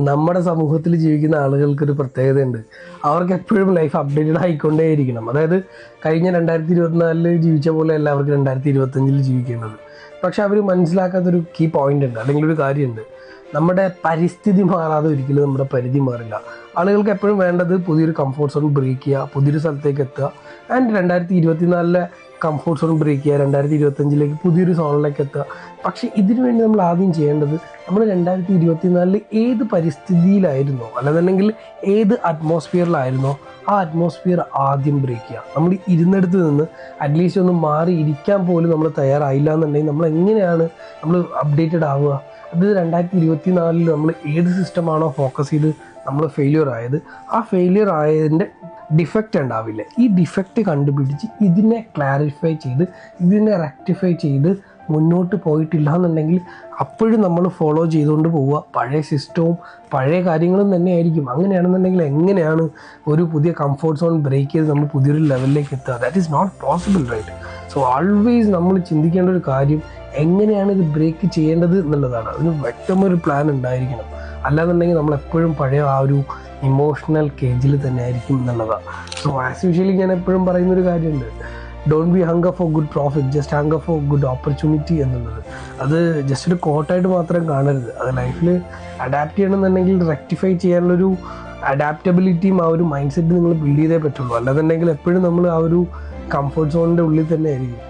നമ്മുടെ സമൂഹത്തിൽ ജീവിക്കുന്ന ആളുകൾക്കൊരു പ്രത്യേകതയുണ്ട്. അവർക്ക് എപ്പോഴും ലൈഫ് അപ്ഡേറ്റഡ് ആയിക്കൊണ്ടേയിരിക്കണം. അതായത് കഴിഞ്ഞ 2024 ജീവിച്ച പോലെ അല്ല അവർക്ക് 2025 ജീവിക്കേണ്ടത്. പക്ഷെ അവർ മനസ്സിലാക്കാത്തൊരു കീ പോയിന്റ് ഉണ്ട്, അല്ലെങ്കിൽ ഒരു കാര്യമുണ്ട്. നമ്മുടെ പരിസ്ഥിതി മാറാതെ ഒരിക്കലും നമ്മുടെ പരിധി മാറില്ല. ആളുകൾക്ക് എപ്പോഴും വേണ്ടത് പുതിയൊരു കംഫോർട്ട് സോൺ ബ്രേക്ക് ചെയ്യുക, പുതിയൊരു സ്ഥലത്തേക്ക് എത്തുക. ആൻഡ് 2024 കംഫോർട്ട് സോൺ ബ്രേക്ക് ചെയ്യുക, 2025 പുതിയൊരു സോണിലേക്ക് എത്തുക. പക്ഷെ ഇതിനു വേണ്ടി നമ്മൾ ആദ്യം ചെയ്യേണ്ടത്, നമ്മൾ 2024 ഏത് പരിസ്ഥിതിയിലായിരുന്നോ അല്ലെന്നുണ്ടെങ്കിൽ ഏത് അറ്റ്മോസ്ഫിയറിലായിരുന്നോ ആ അറ്റ്മോസ്ഫിയർ ആദ്യം ബ്രേക്ക് ചെയ്യുക. നമ്മൾ ഇരുന്നിടത്ത് നിന്ന് അറ്റ്ലീസ്റ്റ് ഒന്ന് മാറി ഇരിക്കാൻ പോലും നമ്മൾ തയ്യാറായില്ല എന്നുണ്ടെങ്കിൽ നമ്മൾ എങ്ങനെയാണ് നമ്മൾ അപ്ഡേറ്റഡ് ആവുക? അത് 2024 നമ്മൾ ഏത് സിസ്റ്റമാണോ ഫോക്കസ് ചെയ്ത് നമ്മൾ ഫെയിലിയർ ആയത്, ആ ഫെയിലിയർ ആയതിൻ്റെ ഡിഫക്റ്റ് ഉണ്ടാവില്ല. ഈ ഡിഫക്റ്റ് കണ്ടുപിടിച്ച് ഇതിനെ ക്ലാരിഫൈ ചെയ്ത് ഇതിനെ റെക്ടിഫൈ ചെയ്ത് മുന്നോട്ട് പോയിട്ടില്ല എന്നുണ്ടെങ്കിൽ അപ്പോഴും നമ്മൾ ഫോളോ ചെയ്തുകൊണ്ട് പോവുക പഴയ സിസ്റ്റവും പഴയ കാര്യങ്ങളും തന്നെയായിരിക്കും. അങ്ങനെയാണെന്നുണ്ടെങ്കിൽ എങ്ങനെയാണ് ഒരു പുതിയ കംഫോർട്ട് സോൺ ബ്രേക്ക് ചെയ്ത് നമ്മൾ പുതിയൊരു ലെവലിലേക്ക് എത്തുക? That is not possible, right? So always നമ്മൾ ചിന്തിക്കേണ്ട ഒരു കാര്യം, എങ്ങനെയാണ് ഇത് ബ്രേക്ക് ചെയ്യേണ്ടത് എന്നുള്ളതാണ്. അതിന് വ്യക്തമൊരു പ്ലാൻ ഉണ്ടായിരിക്കണം. അല്ലാന്നുണ്ടെങ്കിൽ നമ്മൾ എപ്പോഴും പഴയ ആ ഒരു ഇമോഷണൽ കേജിൽ തന്നെ ആയിരിക്കും എന്നുള്ളതാണ്. സോ ആസ് യൂഷ്വലി ഞാൻ എപ്പോഴും പറയുന്നൊരു കാര്യമുണ്ട്, don't be hunger four good profit, just hunger four good opportunity എന്നുള്ളത്. അത് ജസ്റ്റ് ഒരു കോട്ടായിട്ട് മാത്രം കാണരുത്. അത് ലൈഫിൽ അഡാപ്റ്റ് ചെയ്യണമെന്നുണ്ടെങ്കിൽ റെക്ടിഫൈ ചെയ്യാനുള്ളൊരു അഡാപ്റ്റബിലിറ്റിയും ആ ഒരു മൈൻഡ് സെറ്റ് നിങ്ങൾ ബിൽഡ് ചെയ്തേ പറ്റുള്ളൂ. അല്ലാന്നുണ്ടെങ്കിൽ എപ്പോഴും നമ്മൾ ആ ഒരു കംഫർട്ട് സോണിൻ്റെ ഉള്ളിൽ തന്നെ ആയിരിക്കും.